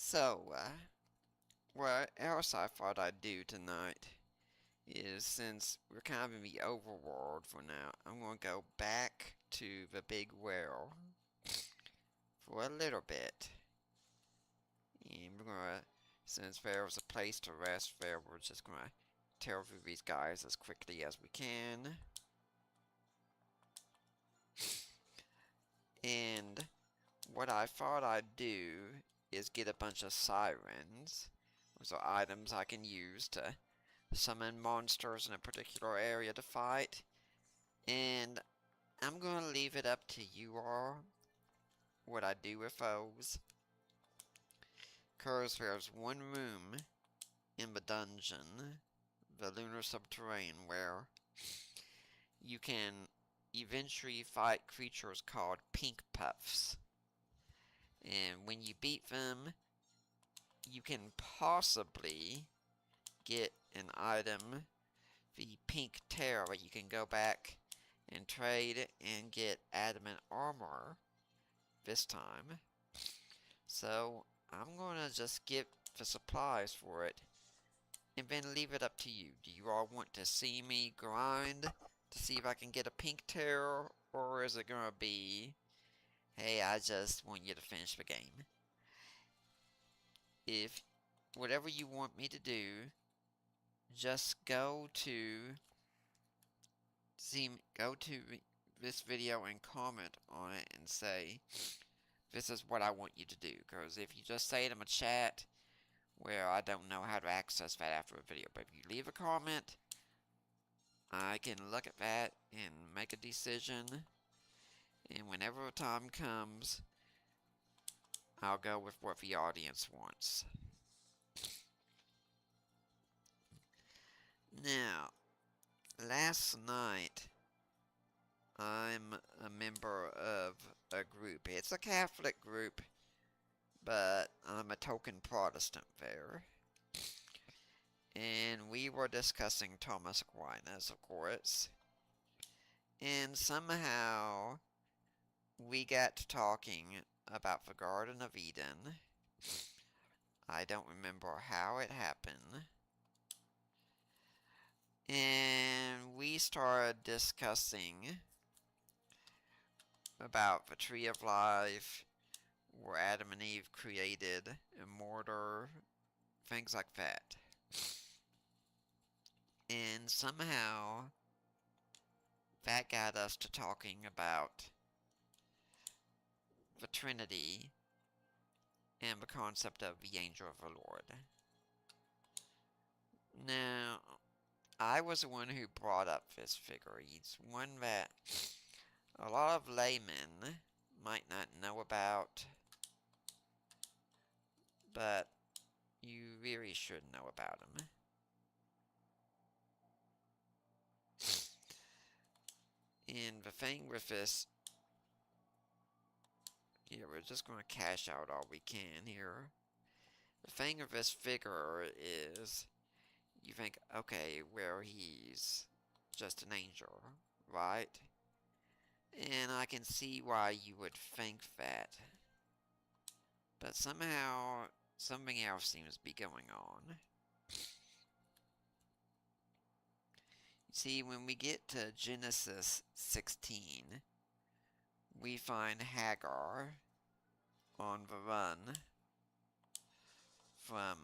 So, what else I thought I'd do tonight is, since we're kind of in the overworld for now, I'm going to go back to the big well for a little bit. And we're going to, since there was a place to rest there, we're just going to tear through these guys as quickly as we can. And what I thought I'd do is get a bunch of sirens. Those are items I can use to summon monsters in a particular area to fight. And I'm going to leave it up to you all what I do with those. Because there's one room in the dungeon, the Lunar Subterranean, where you can eventually fight creatures called pink puffs. And when you beat them, you can possibly get an item, the pink terror. You can go back and trade and get adamant armor this time. So I'm gonna just get the supplies for it and then leave it up to you. Do you all want to see me grind to see if I can get a pink terror, or is it gonna be, hey, I just want you to finish the game? If whatever you want me to do, just go to this video and comment on it and say, this is what I want you to do. Because if you just say it in a chat, well, I don't know how to access that after a video. But if you leave a comment, I can look at that and make a decision. And whenever the time comes, I'll go with what the audience wants. Now, last night, I'm a member of a group. It's a Catholic group, but I'm a token Protestant there. And we were discussing Thomas Aquinas, of course. And somehow, we got to talking about the Garden of Eden. I don't remember how it happened. And we started discussing about the Tree of Life, where Adam and Eve created immortal, things like that. And somehow, that got us to talking about the Trinity and the concept of the angel of the Lord. Now, I was the one who brought up this figure. He's one that a lot of laymen might not know about, but you really should know about him. And the thing with this, yeah, we're just going to cash out all we can here. The thing with this figure is, you think, okay, well, he's just an angel, right? And I can see why you would think that. But somehow, something else seems to be going on. You see, when we get to Genesis 16, we find Hagar on the run from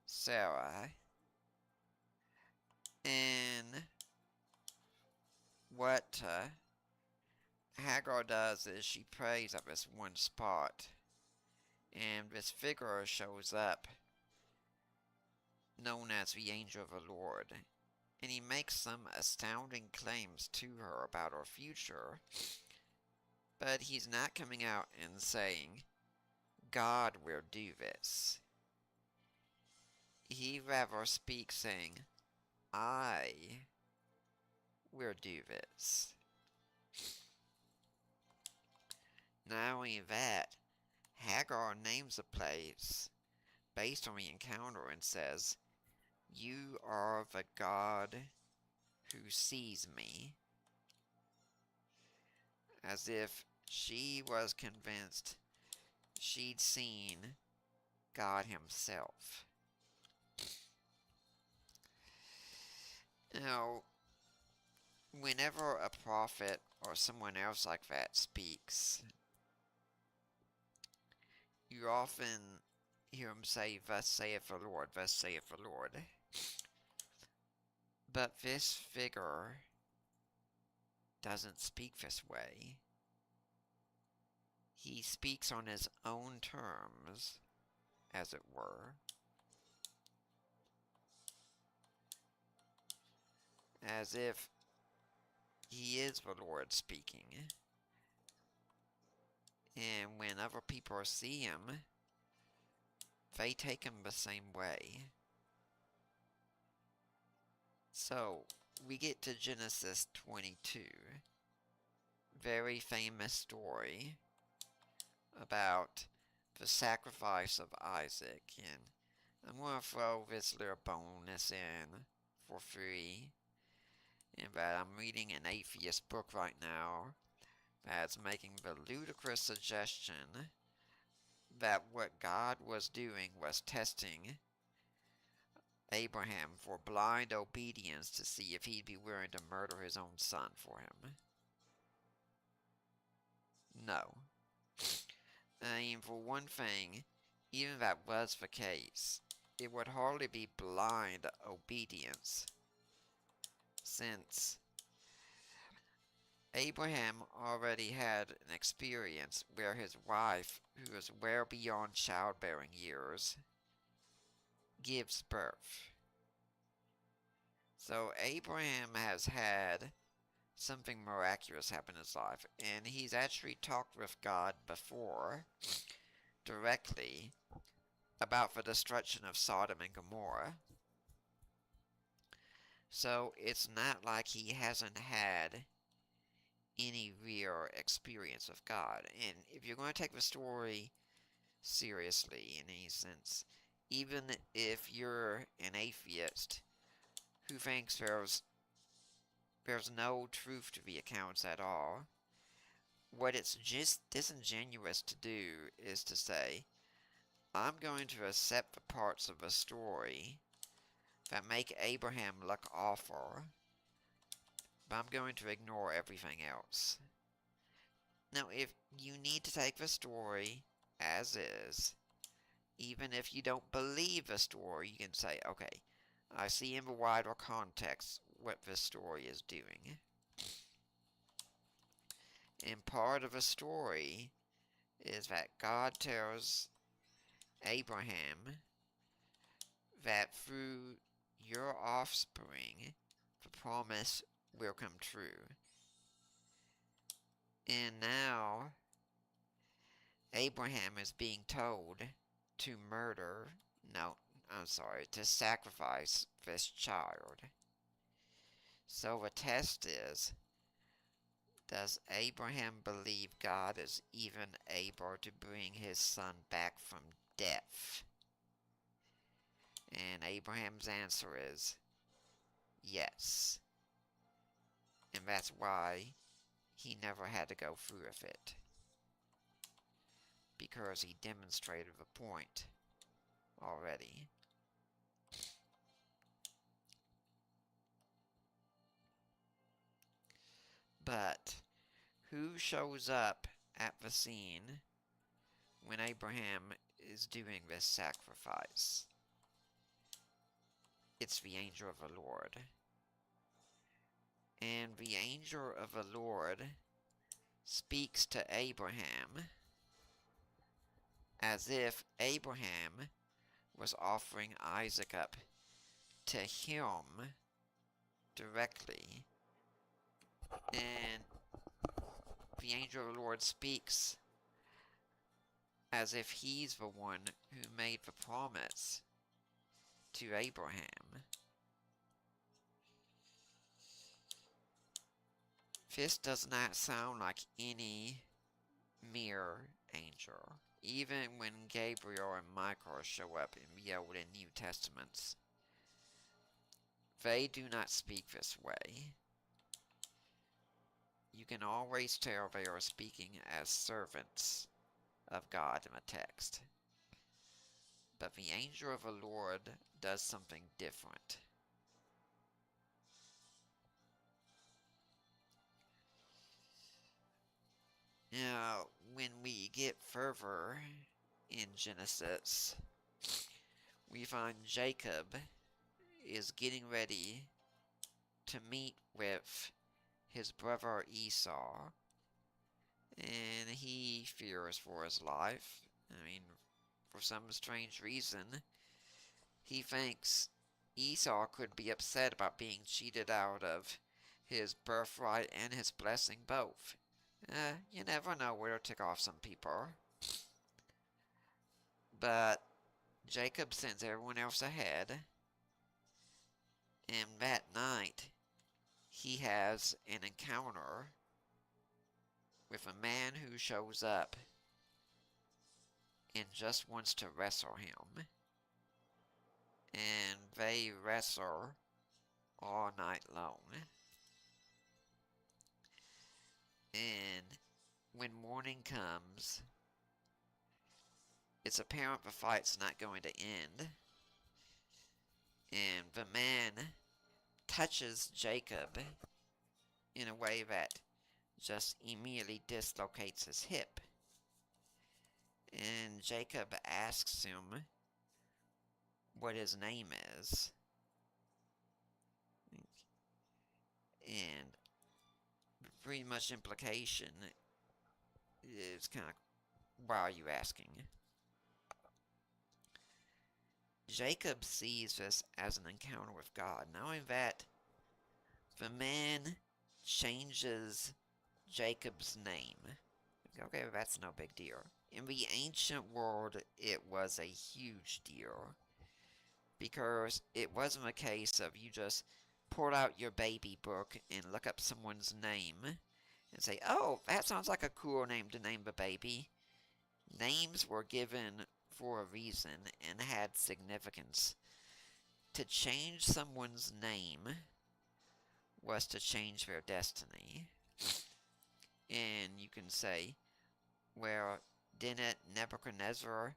Sarah. And what Hagar does is she prays at this one spot, and this figure shows up, known as the Angel of the Lord, and he makes some astounding claims to her about her future, but he's not coming out and saying, God will do this. He rather speaks saying, I will do this. Not only that, Hagar names a place based on the encounter and says, you are the God who sees me. As if she was convinced she'd seen God himself. Now, whenever a prophet or someone else like that speaks, you often hear him say, "Thus saith the Lord, thus saith the Lord." But this figure doesn't speak this way. He speaks on his own terms, as it were, as if he is the Lord speaking. And when other people see him, they take him the same way. So, we get to Genesis 22. Very famous story about the sacrifice of Isaac. And I'm going to throw this little bonus in for free. In that I'm reading an atheist book right now that's making the ludicrous suggestion that what God was doing was testing Abraham for blind obedience to see if he'd be willing to murder his own son for him. No. I mean, for one thing, even if that was the case, it would hardly be blind obedience, since Abraham already had an experience where his wife, who is well beyond childbearing years, gives birth. So Abraham has had something miraculous happen in his life, and he's actually talked with God before, directly, about the destruction of Sodom and Gomorrah. So it's not like he hasn't had any real experience of God. And if you're going to take the story seriously in any sense, even if you're an atheist who thinks there's no truth to the accounts at all, what it's just disingenuous to do is to say, I'm going to accept the parts of the story that make Abraham look awful, but I'm going to ignore everything else. Now, if you need to take the story as is, even if you don't believe the story, you can say, okay, I see in the wider context what this story is doing. And part of the story is that God tells Abraham that through your offspring, the promise will come true. And now, Abraham is being told to to sacrifice this child. So the test is, does Abraham believe God is even able to bring his son back from death? And Abraham's answer is yes. And that's why he never had to go through with it, because he demonstrated the point already. But who shows up at the scene when Abraham is doing this sacrifice? It's the angel of the Lord. And the angel of the Lord speaks to Abraham as if Abraham was offering Isaac up to him directly. And the angel of the Lord speaks as if he's the one who made the promise to Abraham. This does not sound like any mere angel. Even when Gabriel and Michael show up in the Old and New Testaments, they do not speak this way. You can always tell they are speaking as servants of God in the text. But the angel of the Lord does something different. Now, when we get further in Genesis, we find Jacob is getting ready to meet with his brother Esau, and he fears for his life. I mean, for some strange reason, he thinks Esau could be upset about being cheated out of his birthright and his blessing both. You never know where to tick off some people. But Jacob sends everyone else ahead, and that night he has an encounter with a man who shows up and just wants to wrestle him. And they wrestle all night long. And when morning comes, it's apparent the fight's not going to end. And the man touches Jacob in a way that just immediately dislocates his hip. And Jacob asks him what his name is. And pretty much implication is kind of, why are you asking? Jacob sees this as an encounter with God, knowing that the man changes Jacob's name. Okay, that's no big deal. In the ancient world, it was a huge deal, because it wasn't a case of you just pull out your baby book and look up someone's name and say, oh, that sounds like a cool name to name the baby. Names were given for a reason and had significance. To change someone's name was to change their destiny. And you can say, well, didn't Nebuchadnezzar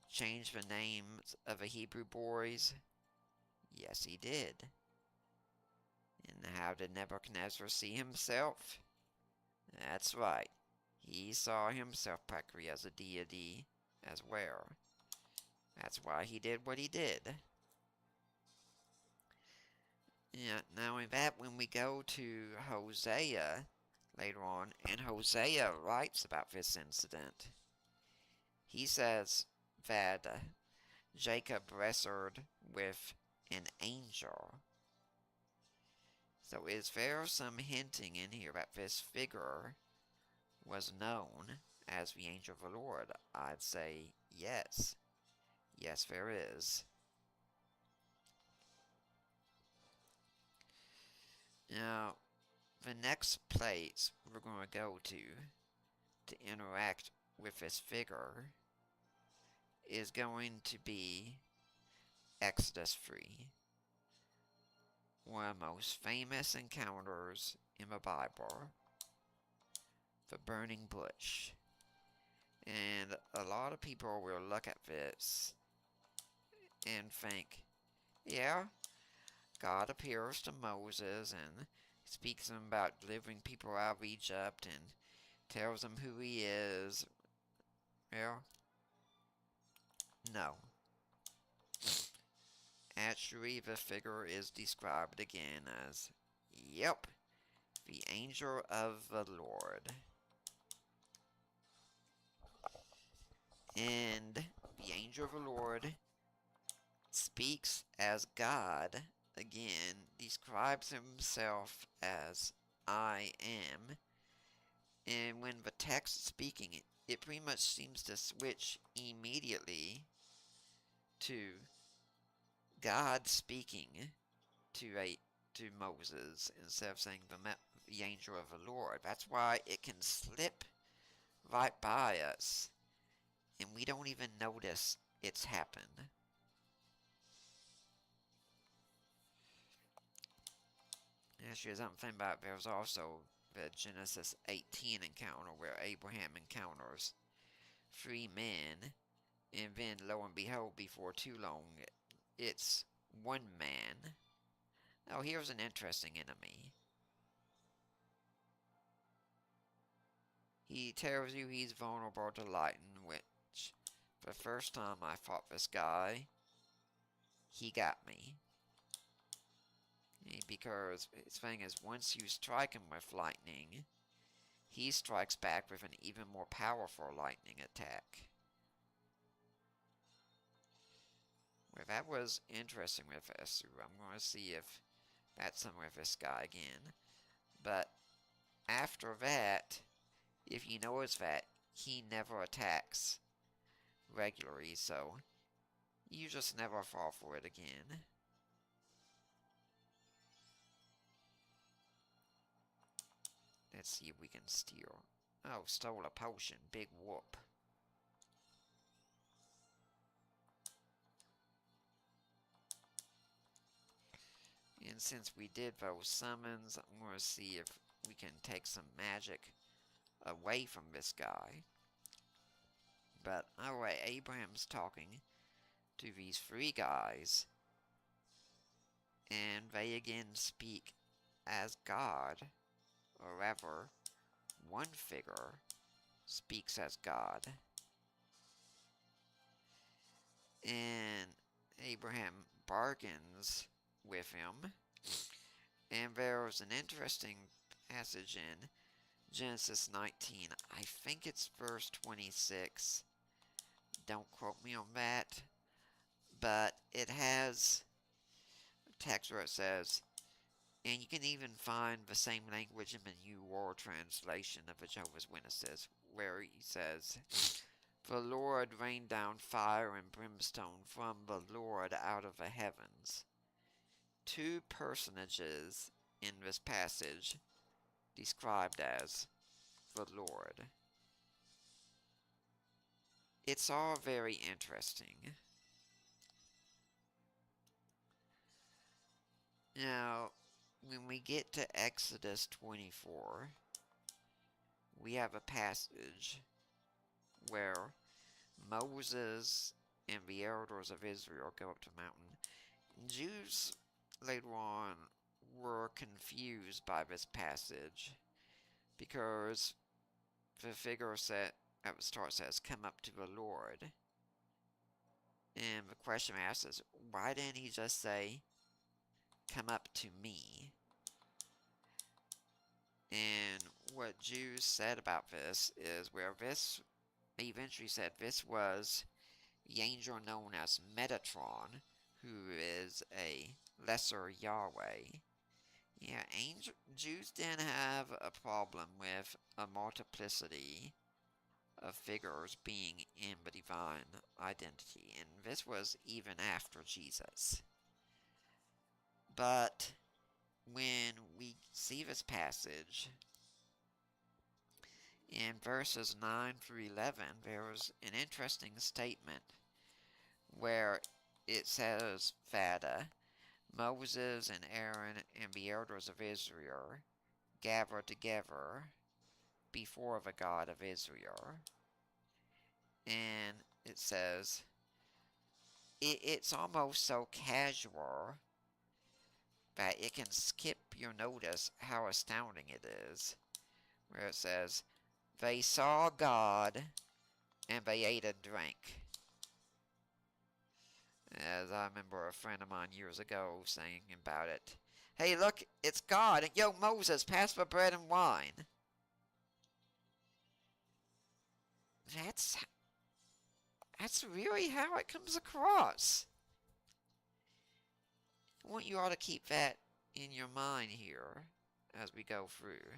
change the names of the Hebrew boys? Yes, he did. And how did Nebuchadnezzar see himself? That's right. He saw himself practically as a deity as well. That's why he did what he did. Yeah, now in that, when we go to Hosea later on, and Hosea writes about this incident, he says that Jacob wrestled with an angel. So is there some hinting in here that this figure was known as the angel of the Lord? I'd say yes. Yes, there is. Now, the next place we're going to go to interact with this figure is going to be Exodus 3. One of the most famous encounters in the Bible. The burning bush. And a lot of people will look at this and think, yeah, God appears to Moses and speaks to him about delivering people out of Egypt and tells them who he is. Well, no. Actually, the figure is described again as, yep, the angel of the Lord. And the angel of the Lord speaks as God, again, describes himself as I am. And when the text is speaking, it pretty much seems to switch immediately to God speaking to Moses instead of saying the angel of the Lord. That's why it can slip right by us, and we don't even notice it's happened. Actually, as I'm thinking about, there's also the Genesis 18 encounter where Abraham encounters 3 men And then, lo and behold, before too long, it's one man. Oh, here's an interesting enemy. He tells you he's vulnerable to lightning, which, the first time I fought this guy, he got me. Because his thing is, once you strike him with lightning, he strikes back with an even more powerful lightning attack. Well, that was interesting with this. I'm going to see if that's something with this guy again. But after that, if you notice that, he never attacks regularly, so you just never fall for it again. Let's see if we can steal. Oh, stole a potion. Big whoop. And since we did those summons, I'm going to see if we can take some magic away from this guy. But anyway, Abraham's talking to these three guys, and they again speak as God, or rather, one figure speaks as God. And Abraham bargains with him. And there's an interesting passage in Genesis 19. I think it's verse 26. Don't quote me on that. But it has a text where it says, and you can even find the same language in the New World Translation of the Jehovah's Witnesses, where he says, the Lord rained down fire and brimstone from the Lord out of the heavens. Two personages in this passage described as the Lord. It's all very interesting. Now, when we get to Exodus 24, we have a passage where Moses and the elders of Israel go up to the mountain. Jews later on were confused by this passage because the figure at the start says, come up to the Lord. And the question asked is, why didn't he just say, come up to me? And what Jews said about this is, where this eventually said this was the angel known as Metatron, who is a lesser Yahweh. Yeah, Jews didn't have a problem with a multiplicity of figures being in the divine identity, and this was even after Jesus. But when we see this passage, in verses 9 through 11, there is an interesting statement where it says that Moses and Aaron and the elders of Israel gathered together before the God of Israel. And it says, it's almost so casual that it can skip your notice how astounding it is. Where it says, they saw God and they ate and drank. As I remember a friend of mine years ago saying about it, hey, look, it's God, and yo, Moses, pass the bread and wine. That's really how it comes across. I want you all to keep that in your mind here as we go through,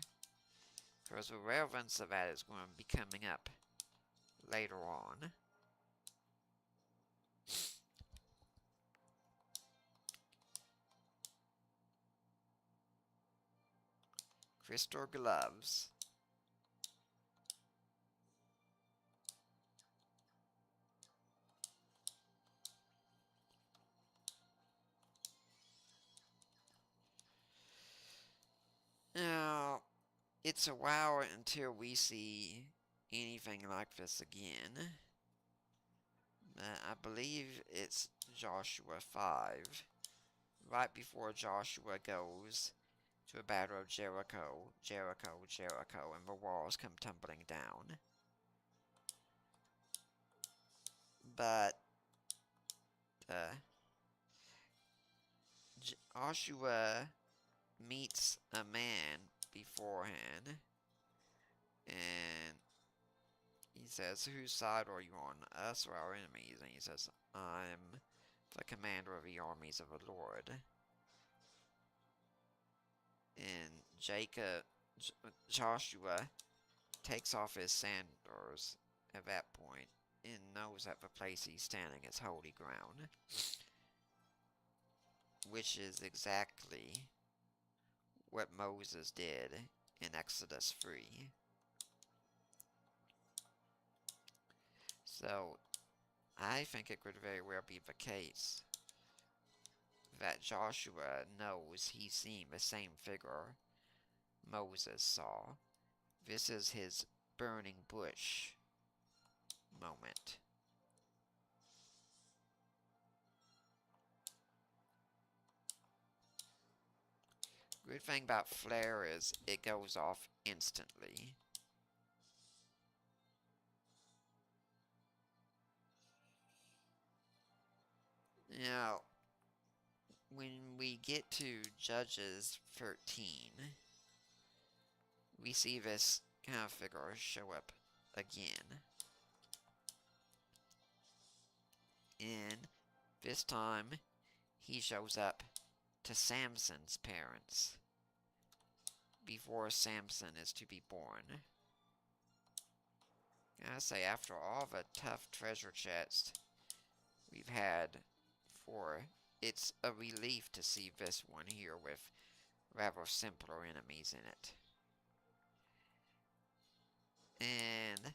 because the relevance of that is going to be coming up later on. Crystal gloves. Now, it's a while until we see anything like this again. I believe it's Joshua 5. Right before Joshua goes to a battle of Jericho, and the walls come tumbling down. But Joshua meets a man beforehand, and he says, "Whose side are you on, us or our enemies?" And he says, "I'm the commander of the armies of the Lord." And Joshua takes off his sandals at that point and knows that the place he's standing is holy ground, which is exactly what Moses did in Exodus 3. So, I think it could very well be the case that Joshua knows he's seeing the same figure Moses saw. This is his burning bush moment. Good thing about flare is it goes off instantly. Now, when we get to Judges 13, we see this kind of figure show up again. And this time, he shows up to Samson's parents before Samson is to be born. I say, after all the tough treasure chests we've had for, it's a relief to see this one here with rather simpler enemies in it. And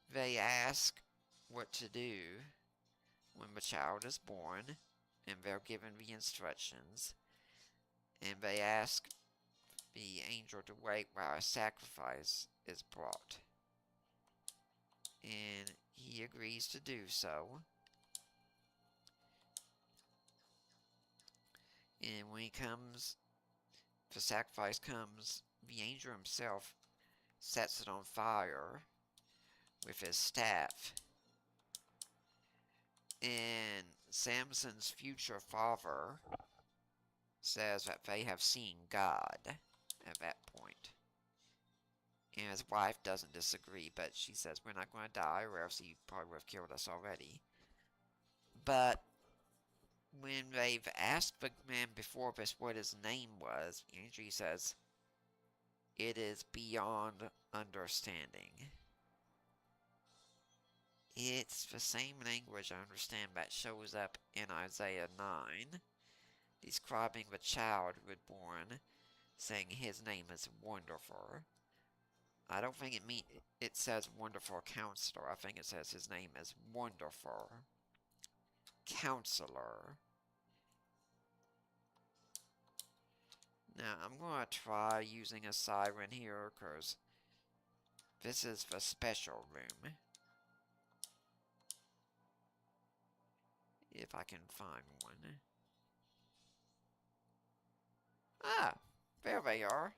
they ask what to do when the child is born, and they're given the instructions, and they ask the angel to wait while a sacrifice is brought. And he agrees to do so. And when the sacrifice comes, the angel himself sets it on fire with his staff. And Samson's future father says that they have seen God at that point. And his wife doesn't disagree, but she says, "We're not going to die, or else he probably would have killed us already." But when they've asked the man before this what his name was, Angie says, "It is beyond understanding." It's the same language, I understand, that shows up in Isaiah 9, describing the child who was born, saying his name is Wonderful. I don't think it says Wonderful Counselor. I think it says his name is Wonderful Counselor. Now, I'm going to try using a siren here, because this is the special room. If I can find one. Ah, there they are.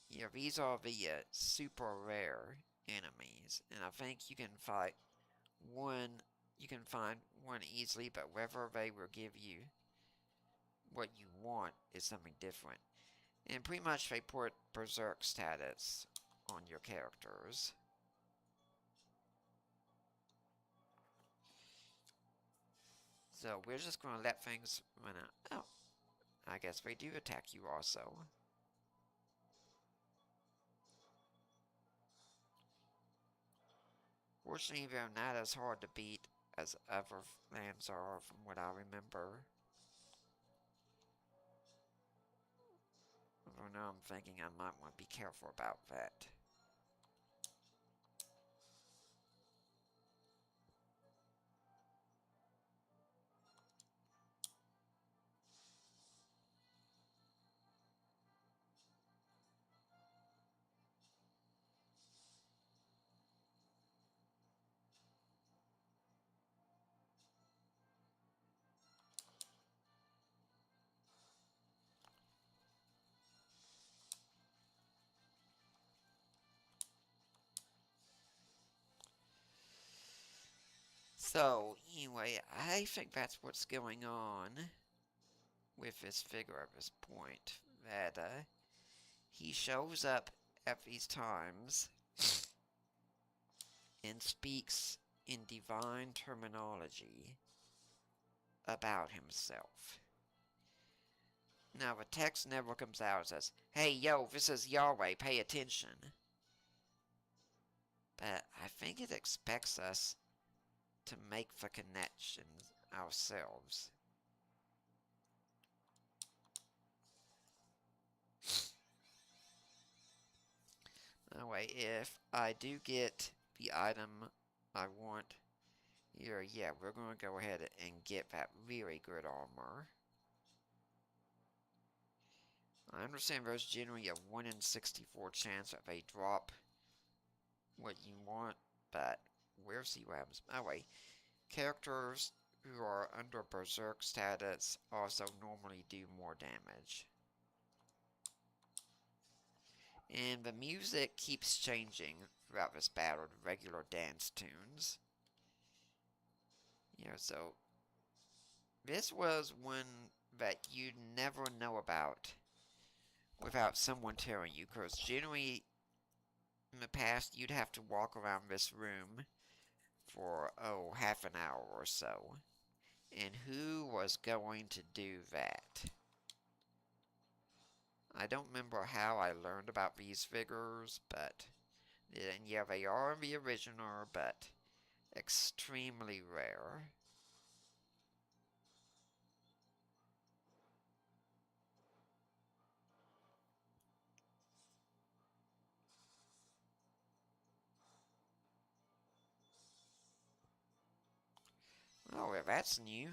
Yeah, these are the super rare enemies, and I think you can fight one. You can find one easily, but whether they will give you what you want is something different. And pretty much they put berserk status on your characters. So we're just going to let things run out. Oh, I guess they do attack you also. Fortunately, they're not as hard to beat as other lands are, from what I remember. Although now I'm thinking I might want to be careful about that. So, anyway, I think that's what's going on with this figure at this point. That, he shows up at these times and speaks in divine terminology about himself. Now, the text never comes out and says, "Hey, yo, this is Yahweh, pay attention." But I think it expects us to make the connections ourselves. Anyway, if I do get the item I want here, yeah, we're going to go ahead and get that really good armor. I understand there's generally a 1 in 64 chance that they drop what you want, but we'll see what happens. Anyway, characters who are under berserk status also normally do more damage. And the music keeps changing throughout this battle to regular dance tunes. Yeah, so this was one that you'd never know about without someone telling you, because generally in the past you'd have to walk around this room for, half an hour or so. And who was going to do that? I don't remember how I learned about these figures, but and yeah, they are in the original, but extremely rare. Oh, well, that's new.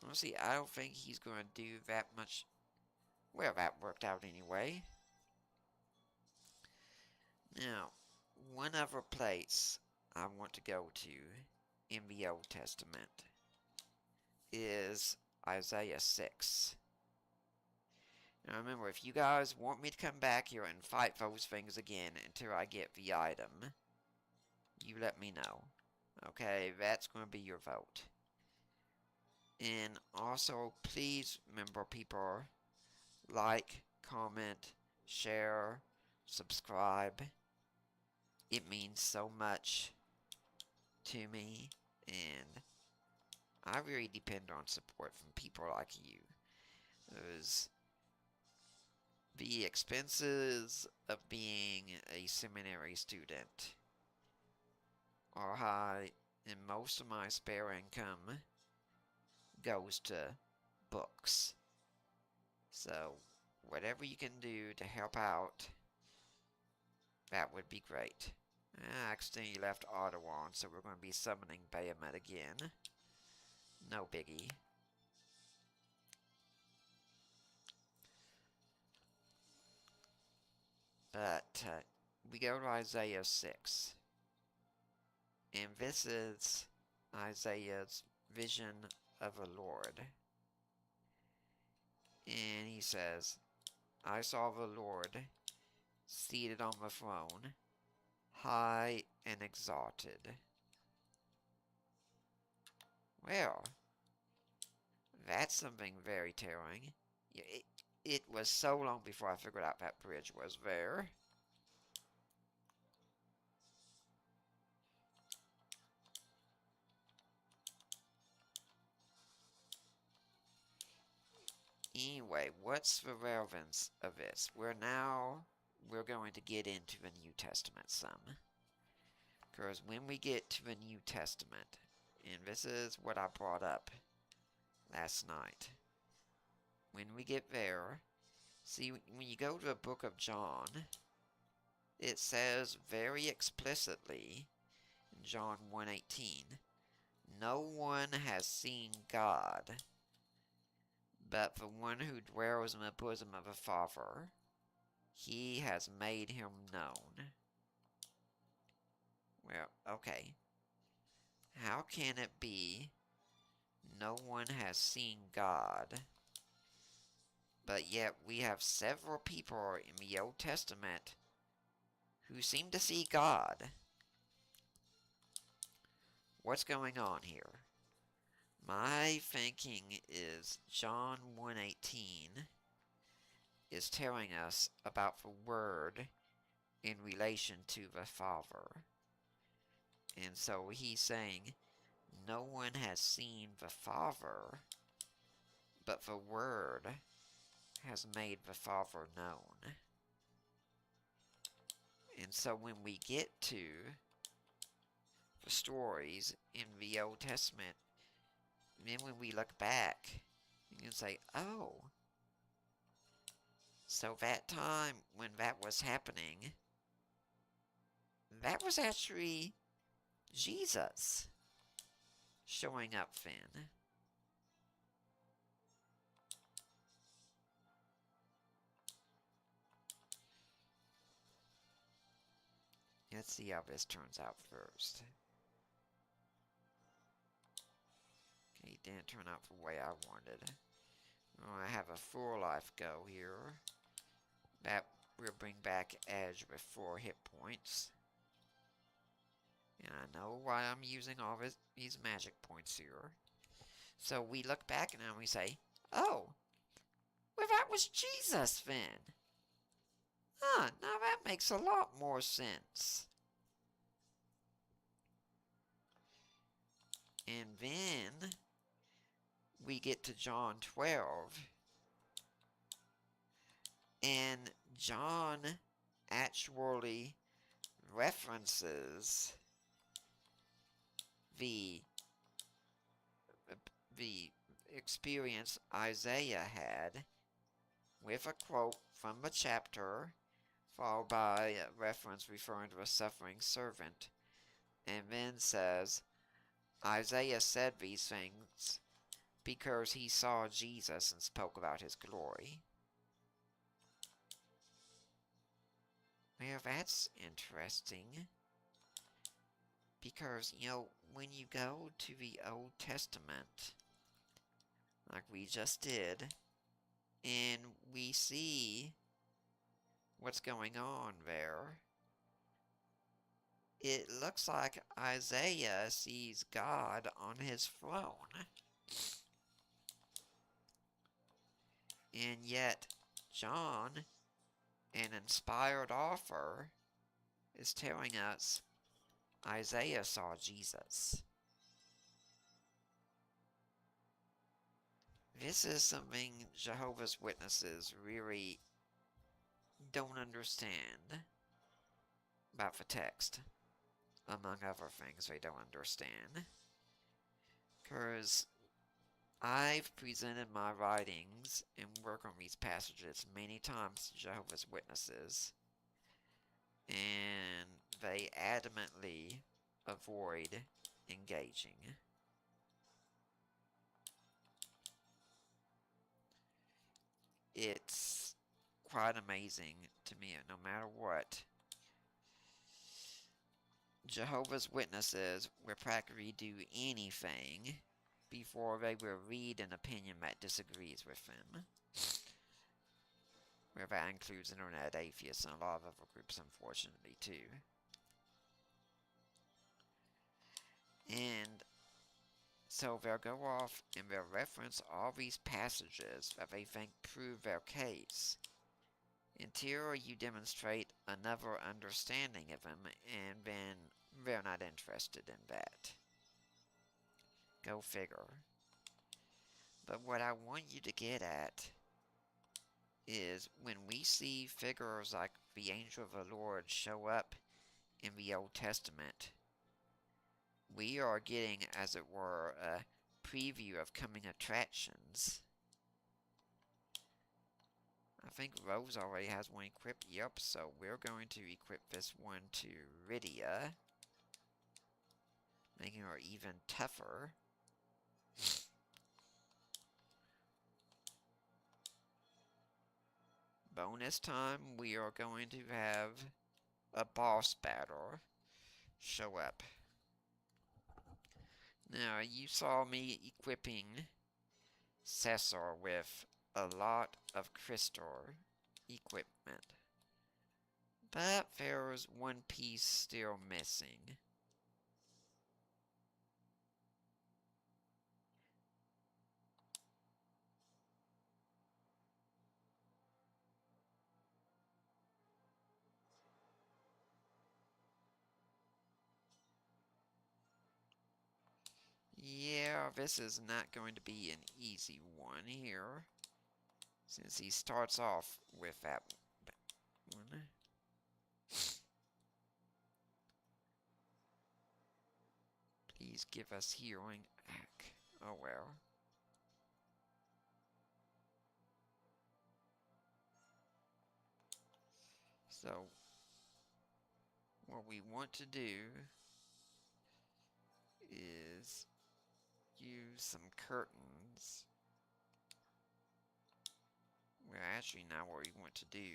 Well, see, I don't think he's going to do that much. Well, that worked out anyway. Now, one other place I want to go to in the Old Testament is Isaiah 6. Now remember, if you guys want me to come back here and fight those things again until I get the item, you let me know. Okay, that's going to be your vote. And also, please remember, people, like, comment, share, subscribe. It means so much to me, and I really depend on support from people like you. The expenses of being a seminary student are high, and most of my spare income goes to books. So, whatever you can do to help out, that would be great. I accidentally left Auto on, so we're going to be summoning Bahamut again. No biggie. But, we go to Isaiah 6. And this is Isaiah's vision of the Lord. And he says, "I saw the Lord seated on the throne, high and exalted." Well, that's something very telling. It was so long before I figured out that bridge was there. Anyway, what's the relevance of this? We're going to get into the New Testament some. Because when we get to the New Testament, and this is what I brought up last night, when we get there, see, when you go to the book of John, it says very explicitly in John 1:18, "No one has seen God, but the one who dwells in the bosom of the Father, he has made him known." Well, okay. How can it be no one has seen God, but yet we have several people in the Old Testament who seem to see God? What's going on here? My thinking is John 1:18 is telling us about the Word in relation to the Father. And so he's saying, no one has seen the Father, but the Word has made the Father known. And so when we get to the stories in the Old Testament, then when we look back, you can say, oh, so that time when that was happening, that was actually Jesus showing up then. Let's see how this turns out first. Okay, it didn't turn out the way I wanted. Oh, I have a full life go here. That will bring back Edge with 4 hit points. And I know why I'm using all these magic points here. So we look back and we say, oh, well that was Jesus then. Huh, now that makes a lot more sense. And then we get to John 12. And John actually references the experience Isaiah had with a quote from the chapter, followed by a reference referring to a suffering servant, and then says, Isaiah said these things because he saw Jesus and spoke about his glory. Well, that's interesting. Because, when you go to the Old Testament, like we just did, and we see what's going on there, it looks like Isaiah sees God on his throne. And yet, John, an inspired author, is telling us Isaiah saw Jesus. This is something Jehovah's Witnesses really don't understand about the text. Among other things they don't understand. Because I've presented my writings and work on these passages many times to Jehovah's Witnesses, and they adamantly avoid engaging. It's quite amazing to me, no matter what, Jehovah's Witnesses will practically do anything before they will read an opinion that disagrees with them. Where that includes internet atheists and a lot of other groups, unfortunately, too. And so they'll go off and they'll reference all these passages that they think prove their case, until you demonstrate another understanding of them, and then they're not interested in that. Go figure. But what I want you to get at is when we see figures like the angel of the Lord show up in the Old Testament, we are getting, as it were, a preview of coming attractions. I think Rose already has one equipped. Yep, so we're going to equip this one to Rydia, making her even tougher. Bonus time, we are going to have a boss battle show up. Now, you saw me equipping Cesar with a lot of crystal equipment. But there's one piece still missing. Yeah, this is not going to be an easy one here, since he starts off with that one. Please give us healing. Oh well. So, what we want to do is use some curtains. Well, actually, now what we want to do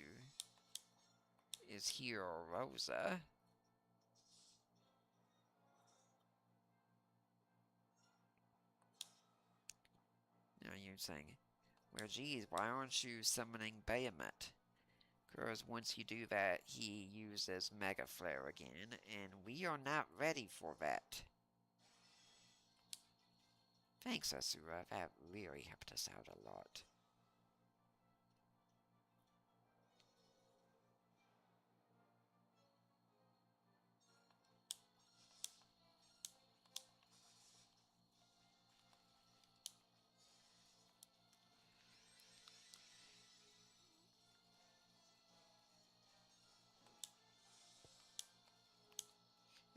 is heal Rosa. Now you're saying, well, geez, why aren't you summoning Bahamut? Because once you do that, he uses Mega Flare again, and we are not ready for that. Thanks, Asura. That really helped us out a lot.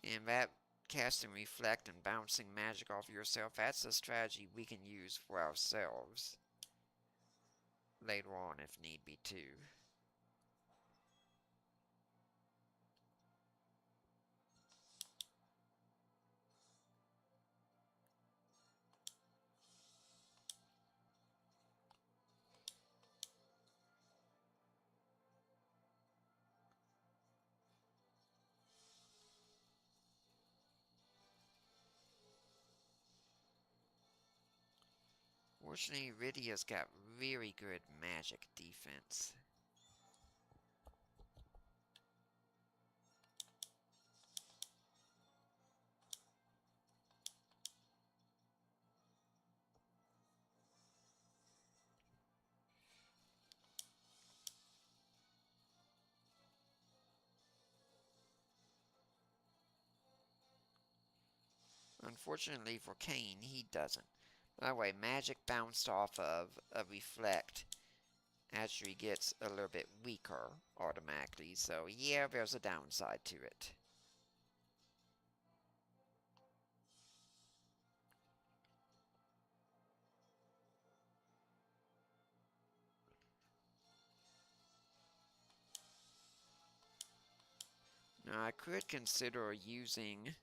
And that casting Reflect and bouncing magic off yourself, that's a strategy we can use for ourselves later on if need be too. Fortunately, Rydia's got very good magic defense. Unfortunately for Kane, he doesn't. By the way, magic bounced off of a Reflect actually gets a little bit weaker automatically, so yeah, there's a downside to it. Now, I could consider using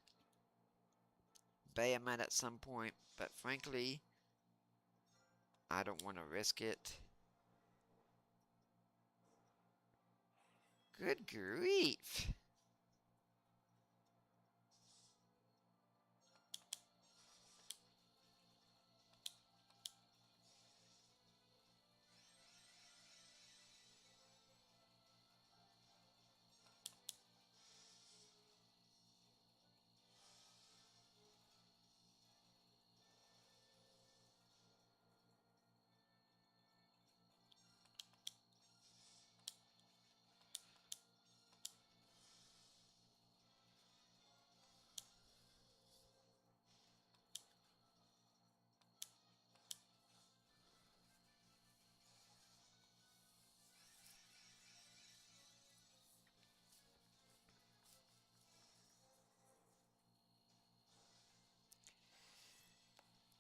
Bahamut at some point, but frankly, I don't want to risk it. Good grief!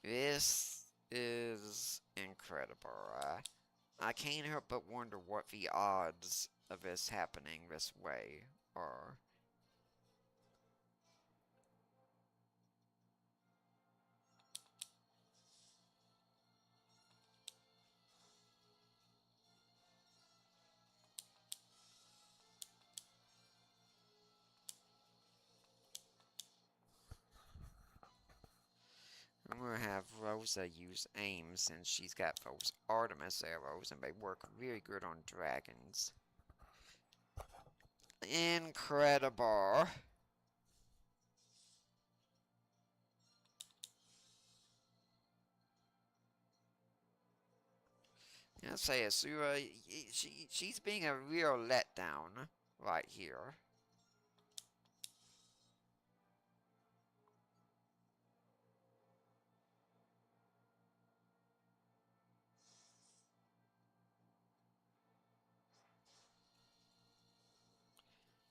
This is incredible. I can't help but wonder what the odds of this happening this way are. have Rosa use aim since she's got those Artemis arrows and they work really good on dragons. Incredible. I'll say Asura, she's being a real letdown right here.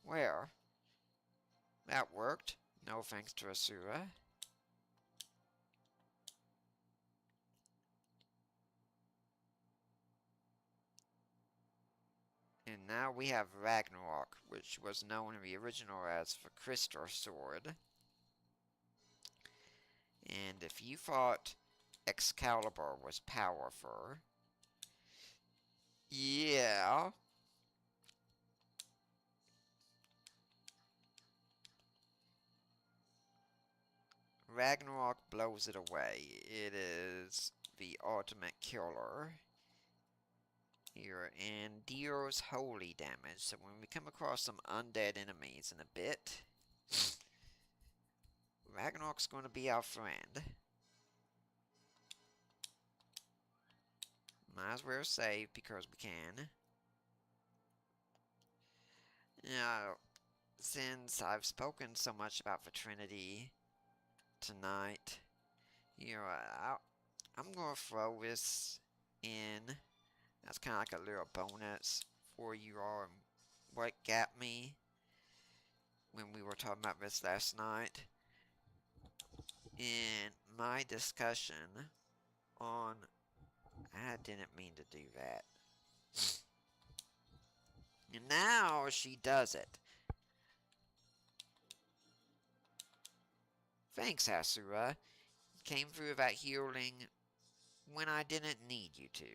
Where? That worked. No thanks to Asura. And now we have Ragnarok, which was known in the original as the Crystal Sword. And if you thought Excalibur was powerful, yeah. Ragnarok blows it away. It is the ultimate killer here and deals holy damage. So when we come across some undead enemies in a bit, Ragnarok's going to be our friend. Might as well save because we can. Now, since I've spoken so much about the Trinity tonight, I'm going to throw this in. That's kind of like a little bonus for you all and what got me when we were talking about this last night. In my discussion on... I didn't mean to do that. And now she does it. Thanks, Asura. Came through that healing when I didn't need you to.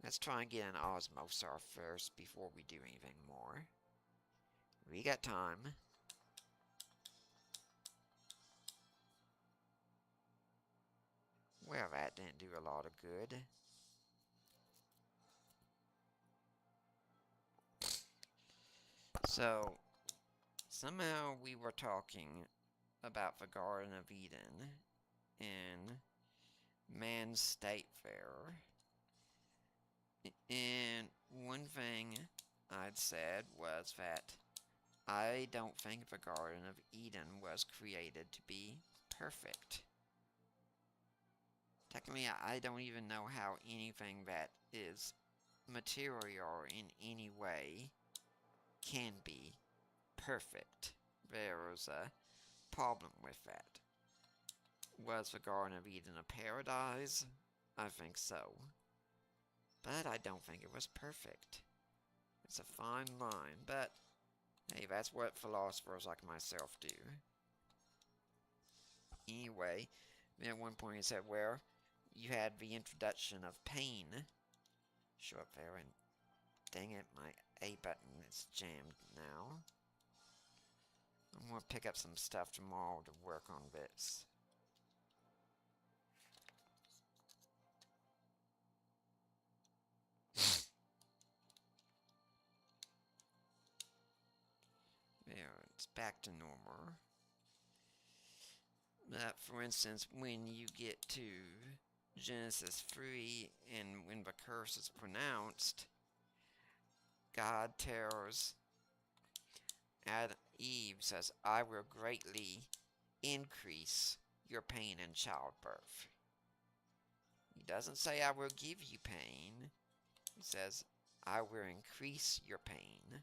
Let's try and get an Osmosar first before we do anything more. We got time. Well, that didn't do a lot of good. So, somehow we were talking about the Garden of Eden in Man's State Fair. And one thing I'd said was that I don't think the Garden of Eden was created to be perfect. Technically, I don't even know how anything that is material in any way can be perfect. There's a problem with that. Was the Garden of Eden a paradise? I think so. But I don't think it was perfect. It's a fine line, but hey, that's what philosophers like myself do. Anyway, at one point he said, where you had the introduction of pain. Show up there and dang it, my A button is jammed now. I'm going to pick up some stuff tomorrow to work on this. There, it's back to normal. But for instance, when you get to Genesis 3 and when the curse is pronounced, God tells Eve says, I will greatly increase your pain in childbirth. He doesn't say I will give you pain. He says, I will increase your pain.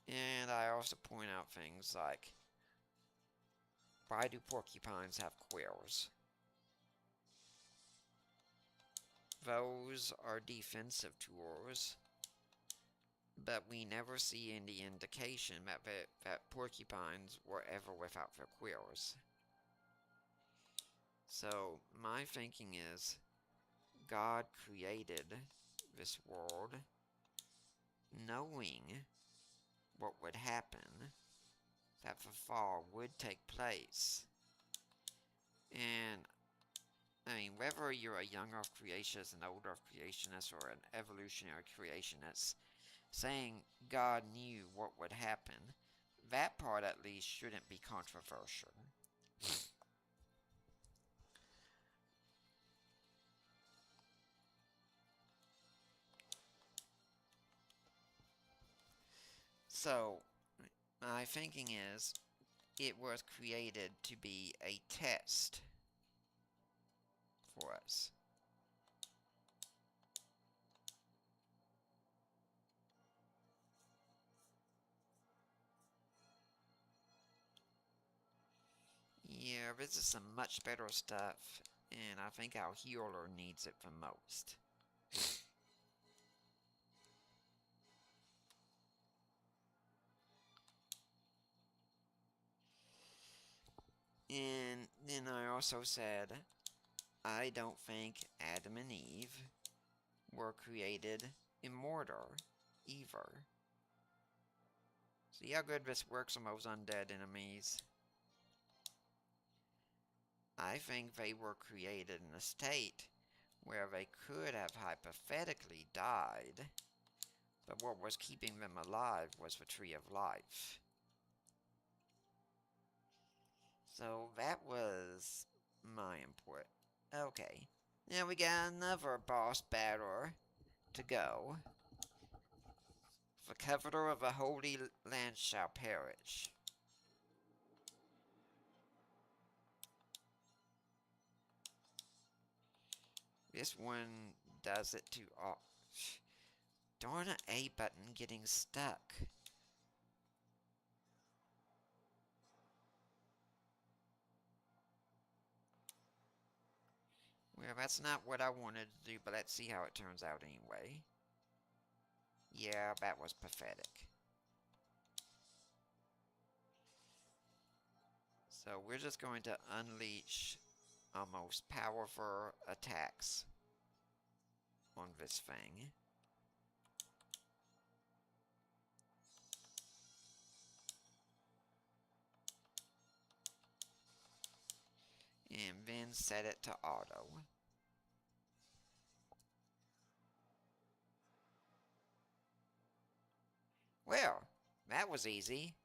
And I also point out things like, why do porcupines have quills? Those are defensive tools, but we never see any indication that porcupines were ever without their quills. So, my thinking is, God created this world knowing what would happen, that the fall would take place. And I mean, whether you're a young Earth creationist, an old Earth creationist, or an evolutionary creationist, saying God knew what would happen, that part at least shouldn't be controversial. So, my thinking is, it was created to be a test for us. Yeah, this is some much better stuff, and I think our healer needs it the most. And then I also said, I don't think Adam and Eve were created immortal, either. See how good this works on those undead enemies? I think they were created in a state where they could have hypothetically died, but what was keeping them alive was the Tree of Life. So that was my input. Okay, now we got another boss battle to go. The coveter of the Holy Land shall perish. This one does it to all. Darn an A button getting stuck. Well, that's not what I wanted to do, but let's see how it turns out anyway. Yeah, that was pathetic. So we're just going to unleash our most powerful attacks on this thing. And then set it to auto. Well, that was easy.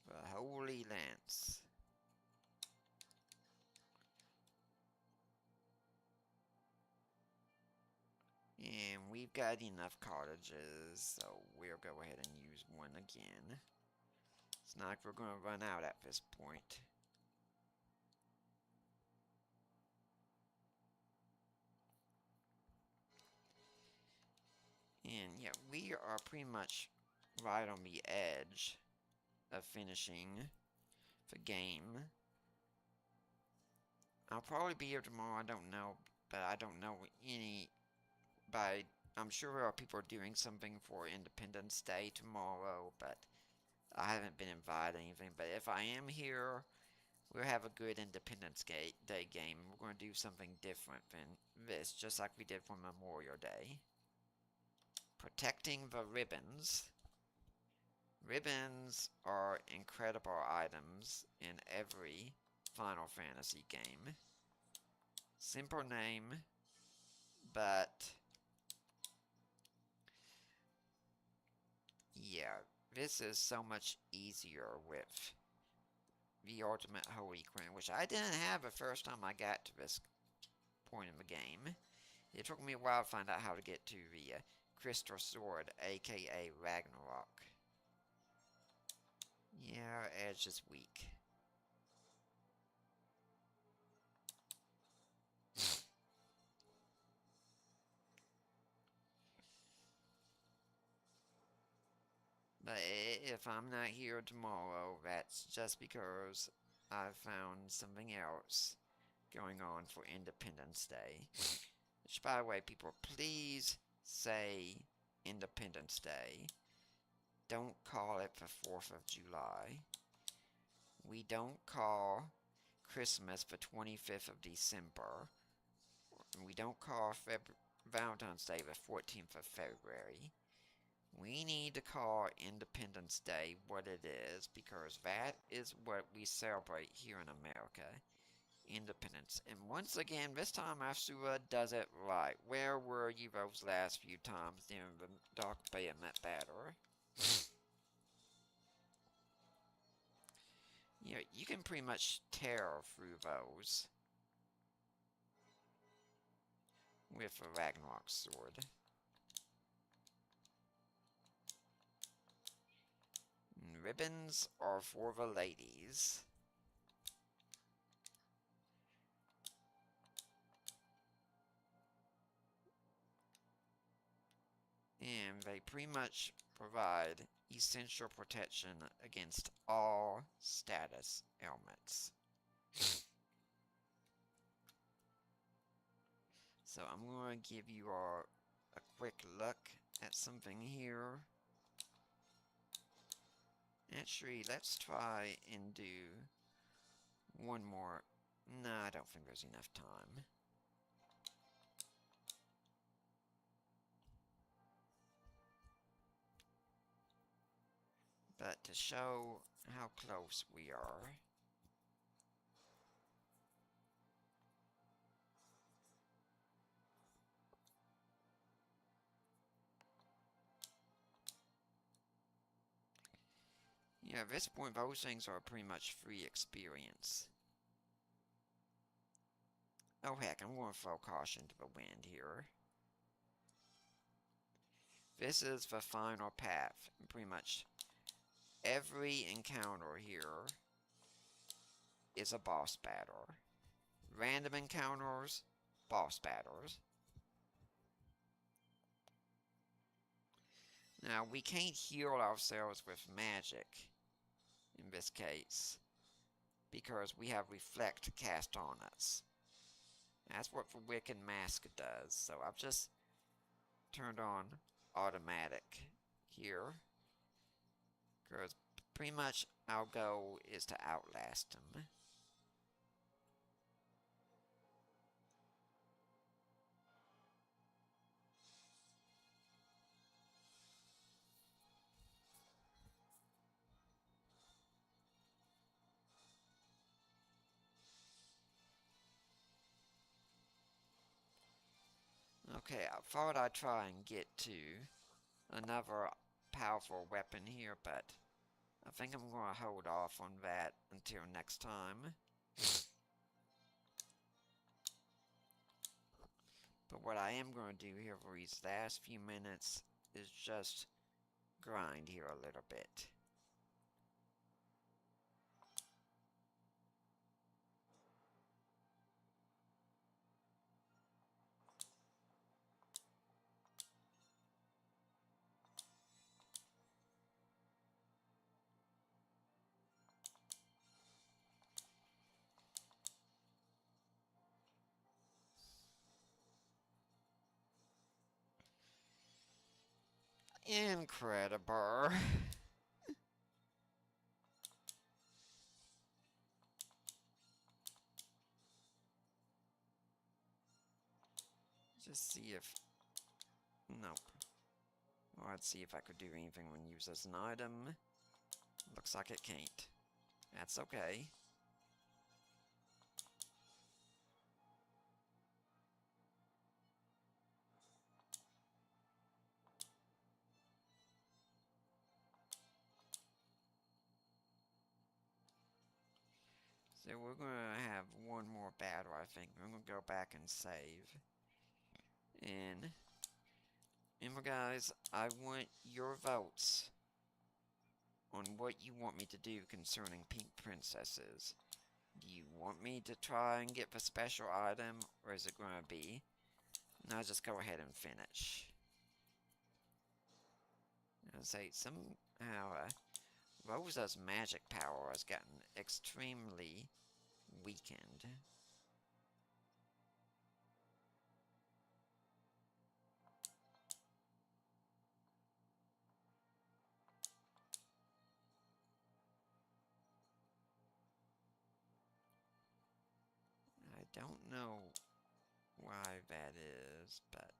The Holy Lance. And we've got enough cottages, so we'll go ahead and use one again. It's not like we're going to run out at this point. And yeah, we are pretty much right on the edge of finishing the game. I'll probably be here tomorrow, I don't know, but I don't know any, but I'm sure there are people doing something for Independence Day tomorrow, but I haven't been invited or anything. But if I am here, we'll have a good Independence Day game. We're going to do something different than this, just like we did for Memorial Day. Protecting the ribbons. Ribbons are incredible items in every Final Fantasy game. Simple name, but yeah, this is so much easier with the Ultimate Holy Crown, which I didn't have the first time I got to this point in the game. It took me a while to find out how to get to the Crystal Sword, aka Ragnarok. Yeah, Edge is weak. But if I'm not here tomorrow, that's just because I found something else going on for Independence Day. Which, by the way, people, please say Independence Day. don't call it the 4th of July. We don't call Christmas the 25th of December. We don't call Valentine's Day the 14th of February. We need to call Independence Day what it is, because that is what we celebrate here in America. Independence. And once again, this time Asura does it right. Where were you those last few times during the Dark Bayonet battle? Yeah, you can pretty much tear through those with a Ragnarok sword. Ribbons are for the ladies. And they pretty much provide essential protection against all status ailments. So I'm going to give you all a quick look at something here. Actually, let's try and do one more. No, I don't think there's enough time. But to show how close we are, yeah, at this point, those things are pretty much free experience. Oh heck, I'm going to throw caution to the wind here. This is the final path. Pretty much every encounter here is a boss battle. Random encounters, boss battles. Now, we can't heal ourselves with magic in this case, because we have Reflect cast on us. That's what the Wicked Mask does, so I've just turned on automatic here, because pretty much our goal is to outlast him. Okay, I thought I'd try and get to another powerful weapon here, but I think I'm going to hold off on that until next time. But what I am going to do here for these last few minutes is just grind here a little bit. Incredible. Just see if... Nope. Well, I'd see if I could do anything when used as an item. Looks like it can't. That's okay. So we're gonna have one more battle, I think. We're gonna go back and save. And remember, guys, I want your votes on what you want me to do concerning pink princesses. Do you want me to try and get the special item, or is it gonna be, no, just go ahead and finish? I'll say somehow Rosa's magic power has gotten extremely weakened. don't know why that is, but...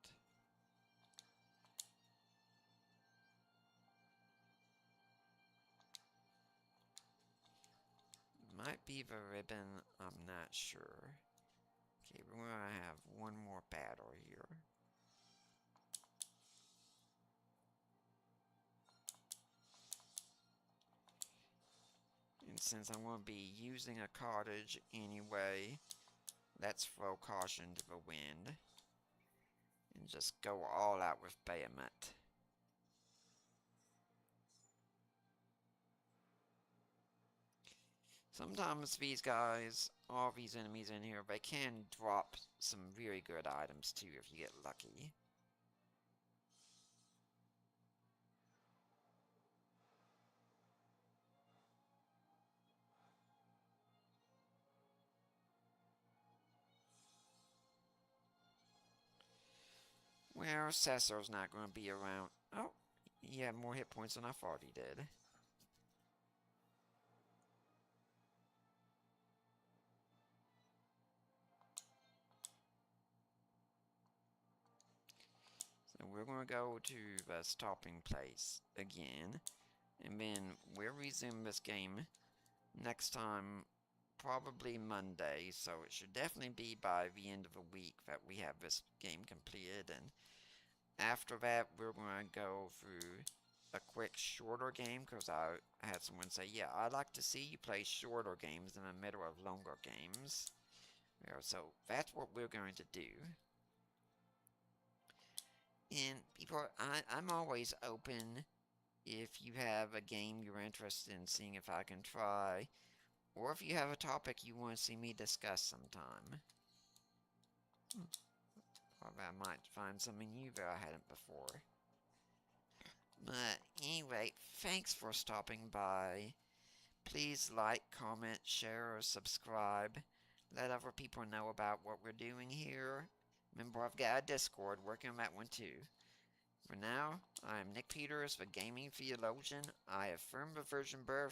might be the ribbon, I'm not sure. Okay, we're gonna have one more battle here. And since I'm going to be using a cottage anyway, let's throw caution to the wind. And just go all out with Bahamut. Sometimes these guys, all these enemies in here, they can drop some really good items too if you get lucky. Well, Cesar's not going to be around. Oh, he had more hit points than I thought he did. So we're going to go to the stopping place again. And then we'll resume this game next time, probably Monday. So it should definitely be by the end of the week that we have this game completed. And after that, we're going to go through a quick shorter game, because I had someone say, yeah, I'd like to see you play shorter games in the middle of longer games. So that's what we're going to do. And people, I'm always open if you have a game you're interested in seeing if I can try, or if you have a topic you want to see me discuss sometime. Or I might find something new that I hadn't before. But anyway, thanks for stopping by. Please like, comment, share, or subscribe. Let other people know about what we're doing here. Remember, I've got a Discord, working on that one too. For now, I am Nick Peters, the Gaming Theologian. I affirm the virgin birth.